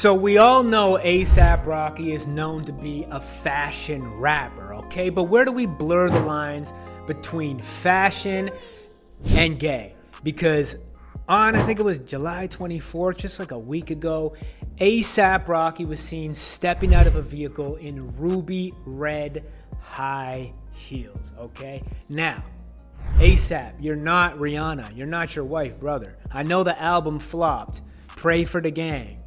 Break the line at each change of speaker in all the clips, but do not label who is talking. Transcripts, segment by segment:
So we all know A$AP Rocky is known to be a fashion rapper, okay? But where do we blur the lines between fashion and gay? Because on, I think it was July 24th, just like a week ago, A$AP Rocky was seen stepping out of a vehicle in ruby red high heels, okay? Now, A$AP, you're not Rihanna. You're not your wife, brother. I know the album flopped. Pray for the Gang.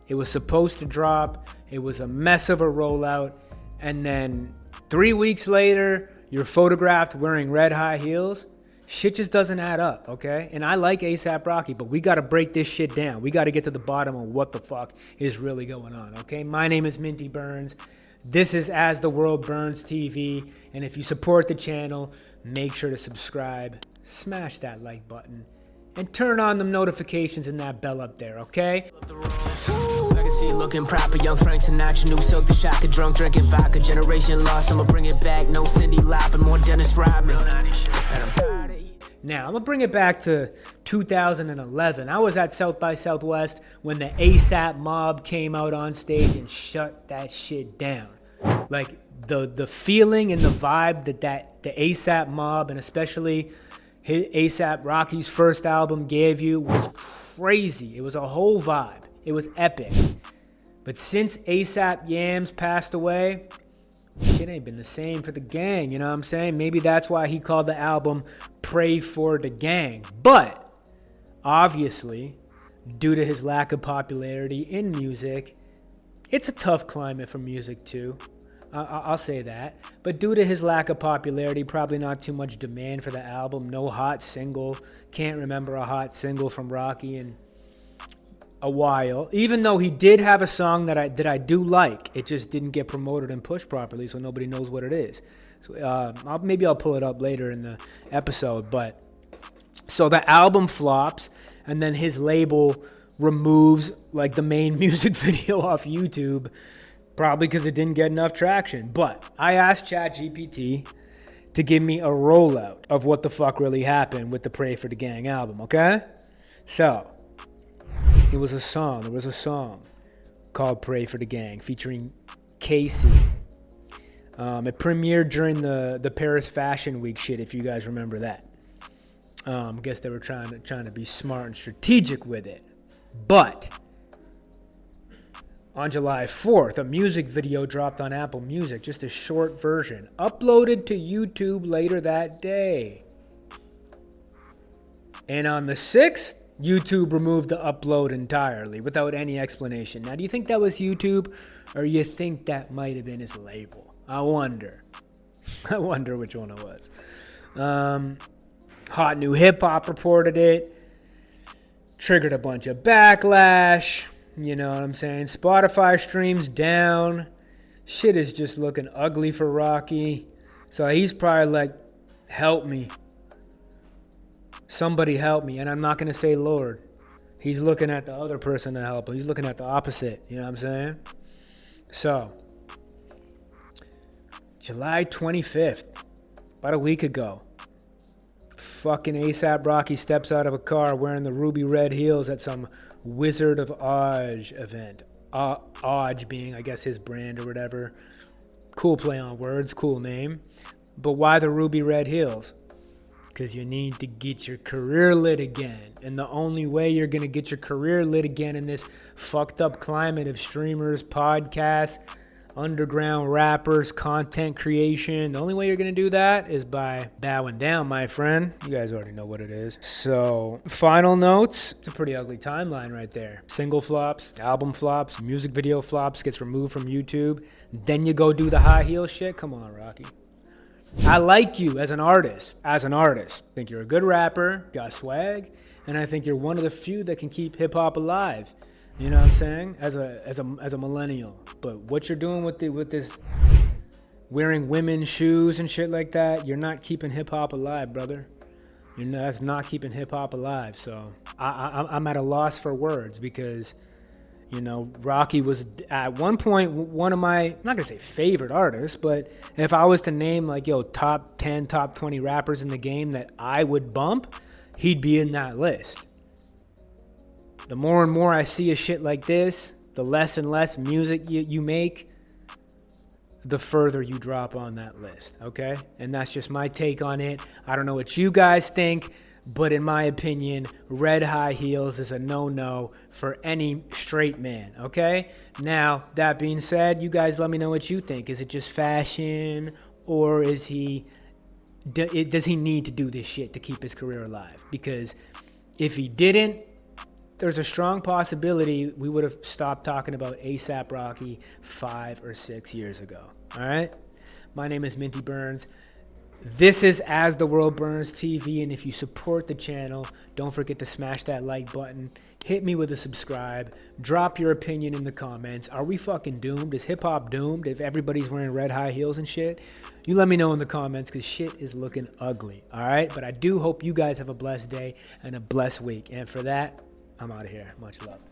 It was supposed to drop. It was a mess of a rollout. And then 3 weeks later, you're photographed wearing red high heels. Shit just doesn't add up, okay? And I like A$AP Rocky, but we got to break this shit down. We got to get to the bottom of what the fuck is really going on, okay? My name is Minty Burns. This is As the World Burns TV. And if you support the channel, make sure to subscribe, smash that like button, and turn on the notifications and that bell up there, okay?
Legacy looking proper, young Frank Sinatra, new silk, the shaka, drunk, drinking vodka, generation lost, I'ma bring it back, no Cindy laughing, more Dennis Rodman.
Now, I'm gonna bring it back to 2011. I was at South by Southwest when the A$AP mob came out on stage and shut that shit down. Like, the feeling and the vibe that the A$AP mob, and especially A$AP Rocky's first album gave you was crazy. It was a whole vibe. It was epic. But since A$AP Yams passed away, shit ain't been the same for the gang, you know what I'm saying? Maybe that's why he called the album Pray for the Gang. But obviously, due to his lack of popularity in music, it's a tough climate for music too. I'll say that. But due to his lack of popularity, probably not too much demand for the album. No hot single. Can't remember a hot single from Rocky in a while. Even though he did have a song that I do like. It just didn't get promoted and pushed properly, so nobody knows what it is. So maybe I'll pull it up later in the episode. But so the album flops, and then his label removes like the main music video off YouTube. Probably because it didn't get enough traction. But I asked ChatGPT to give me a rollout of what the fuck really happened with the Pray for the Gang album, okay? So, there was a song called Pray for the Gang featuring Casey. It premiered during the Paris Fashion Week shit, if you guys remember that. I guess they were trying to be smart and strategic with it. But on July 4th, a music video dropped on Apple Music, just a short version, uploaded to YouTube later that day. And on the 6th, YouTube removed the upload entirely without any explanation. Now, do you think that was YouTube, or you think that might have been his label? I wonder. I wonder which one it was. Hot New Hip Hop reported it. Triggered a bunch of backlash. You know what I'm saying? Spotify streams down. Shit is just looking ugly for Rocky. So he's probably like, help me. Somebody help me. And I'm not going to say Lord. He's looking at the other person to help him. He's looking at the opposite. You know what I'm saying? So, July 25th, about a week ago, fucking A$AP Rocky steps out of a car wearing the ruby red heels at some Wizard of Oz event. Oz being, I guess, his brand or whatever. Cool play on words, cool name. But why the ruby red heels? Because you need to get your career lit again. And the only way you're going to get your career lit again in this fucked up climate of streamers, podcasts, underground rappers, content creation, the only way you're going to do that is by bowing down, my friend. You guys already know what it is. So, final notes. It's a pretty ugly timeline right there. Single flops, album flops, music video flops, gets removed from YouTube. Then you go do the high heel shit. Come on, Rocky. I like you as an artist. Think you're a good rapper, got swag, and I think you're one of the few that can keep hip hop alive. You know what I'm saying? As a millennial. But what you're doing with this wearing women's shoes and shit like that, you're not keeping hip hop alive, brother. That's not keeping hip hop alive. So I'm at a loss for words because, you know, Rocky was at one point one of my, I'm not gonna say favorite artists, but if I was to name like, top 10, top 20 rappers in the game that I would bump, he'd be in that list. The more and more I see a shit like this, The less and less music you make, the further you drop on that list, okay? And that's just my take on it. I don't know what you guys think, but in my opinion, red high heels is a no-no for any straight man, okay? Now, that being said, you guys let me know what you think. Is it just fashion, or does he need to do this shit to keep his career alive? Because if he didn't, there's a strong possibility we would have stopped talking about A$AP Rocky 5 or 6 years ago. All right? My name is Minty Burns. This is As the World Burns TV, and if you support the channel, don't forget to smash that like button. Hit me with a subscribe. Drop your opinion in the comments. Are we fucking doomed? Is hip-hop doomed if everybody's wearing red high heels and shit? You let me know in the comments, because shit is looking ugly. All right? But I do hope you guys have a blessed day and a blessed week. And for that, I'm out of here. Much love.